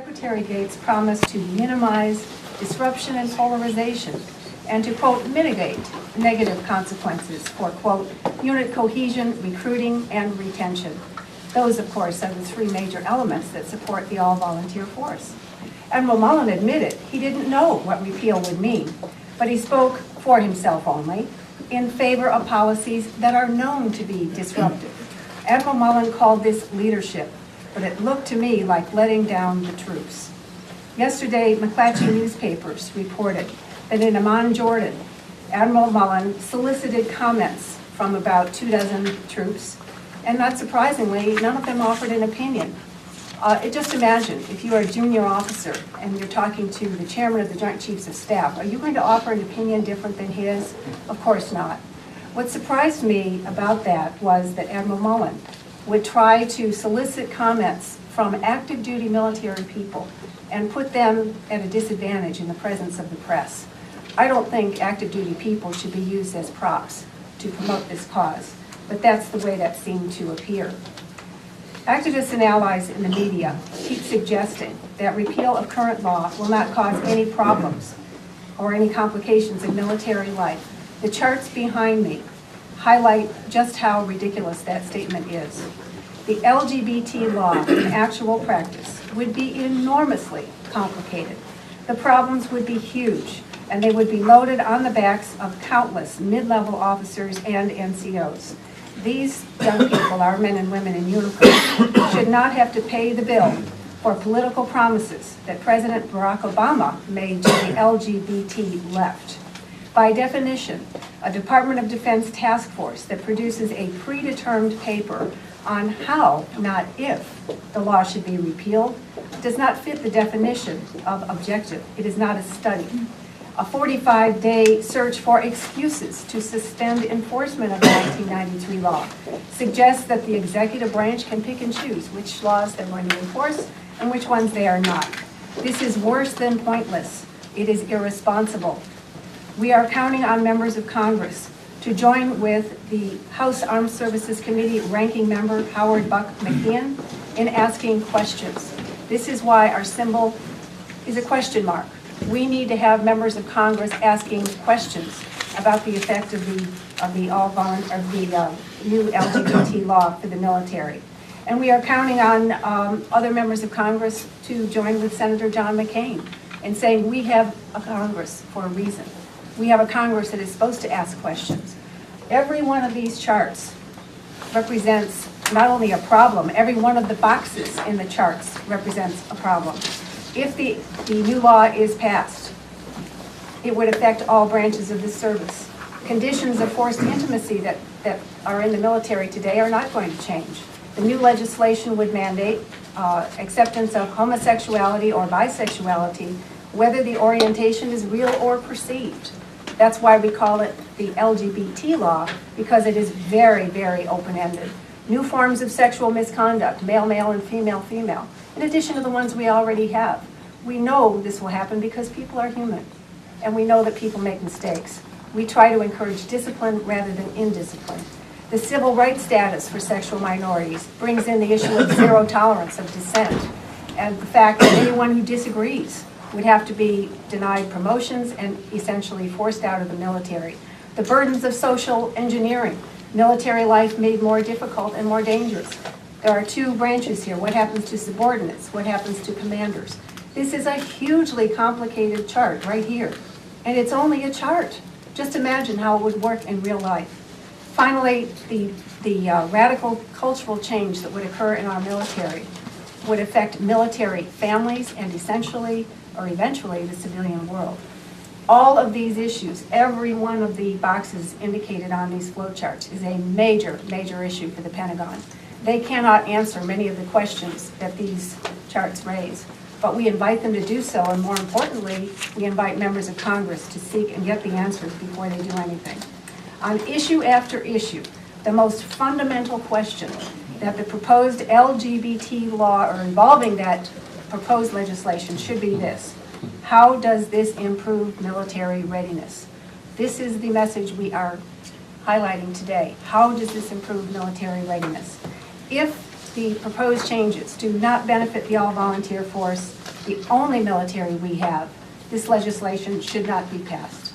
Secretary Gates promised to minimize disruption and polarization and to, quote, mitigate negative consequences for, quote, unit cohesion, recruiting, and retention. Those, of course, are the three major elements that support the all-volunteer force. Admiral Mullen admitted he didn't know what repeal would mean, but he spoke for himself only in favor of policies that are known to be disruptive. Admiral Mullen called this leadership, but it looked to me like letting down the troops. Yesterday, McClatchy newspapers reported that in Amman, Jordan, Admiral Mullen solicited comments from about 24 troops, and not surprisingly, none of them offered an opinion. Just imagine if you are a junior officer and you're talking to the chairman of the Joint Chiefs of Staff, are you going to offer an opinion different than his? Of course not. What surprised me about that was that Admiral Mullen would try to solicit comments from active duty military people and put them at a disadvantage in the presence of the press. I don't think active duty people should be used as props to promote this cause, but that's the way that seemed to appear. Activists and allies in the media keep suggesting that repeal of current law will not cause any problems or any complications in military life. The charts behind me highlight just how ridiculous that statement is. The LGBT law in actual practice would be enormously complicated. The problems would be huge, and they would be loaded on the backs of countless mid-level officers and NCOs. These young people, our men and women in uniform, should not have to pay the bill for political promises that President Barack Obama made to the LGBT left. By definition, a Department of Defense task force that produces a predetermined paper on how, not if, the law should be repealed does not fit the definition of objective. It is not a study. A 45-day search for excuses to suspend enforcement of the 1993 law suggests that the executive branch can pick and choose which laws they're going to enforce and which ones they are not. This is worse than pointless. It is irresponsible. We are counting on members of Congress to join with the House Armed Services Committee ranking member Howard Buck McKeon in asking questions. This is why our symbol is a question mark. We need to have members of Congress asking questions about the effect of the new LGBT law for the military. And we are counting on other members of Congress to join with Senator John McCain in saying we have a Congress for a reason. We have a Congress that is supposed to ask questions. Every one of these charts represents not only a problem, every one of the boxes in the charts represents a problem. If the new law is passed, it would affect all branches of the service. Conditions of forced intimacy that are in the military today are not going to change. The new legislation would mandate acceptance of homosexuality or bisexuality, whether the orientation is real or perceived. That's why we call it the LGBT law, because it is very, very open-ended. New forms of sexual misconduct, male-male and female-female, in addition to the ones we already have. We know this will happen because people are human, and we know that people make mistakes. We try to encourage discipline rather than indiscipline. The civil rights status for sexual minorities brings in the issue of zero tolerance of dissent, and the fact that anyone who disagrees would have to be denied promotions and essentially forced out of the military. The burdens of social engineering, military life made more difficult and more dangerous. There are two branches here. What happens to subordinates? What happens to commanders? This is a hugely complicated chart right here. And it's only a chart. Just imagine how it would work in real life. Finally, the radical cultural change that would occur in our military would affect military families and essentially or eventually the civilian world. All of these issues, every one of the boxes indicated on these flowcharts is a major, major issue for the Pentagon. They cannot answer many of the questions that these charts raise, but we invite them to do so, and more importantly, we invite members of Congress to seek and get the answers before they do anything. On issue after issue, the most fundamental question that the proposed LGBT law or involving that proposed legislation should be this: how does this improve military readiness? This is the message we are highlighting today. How does this improve military readiness? If the proposed changes do not benefit the all-volunteer force, the only military we have, this legislation should not be passed.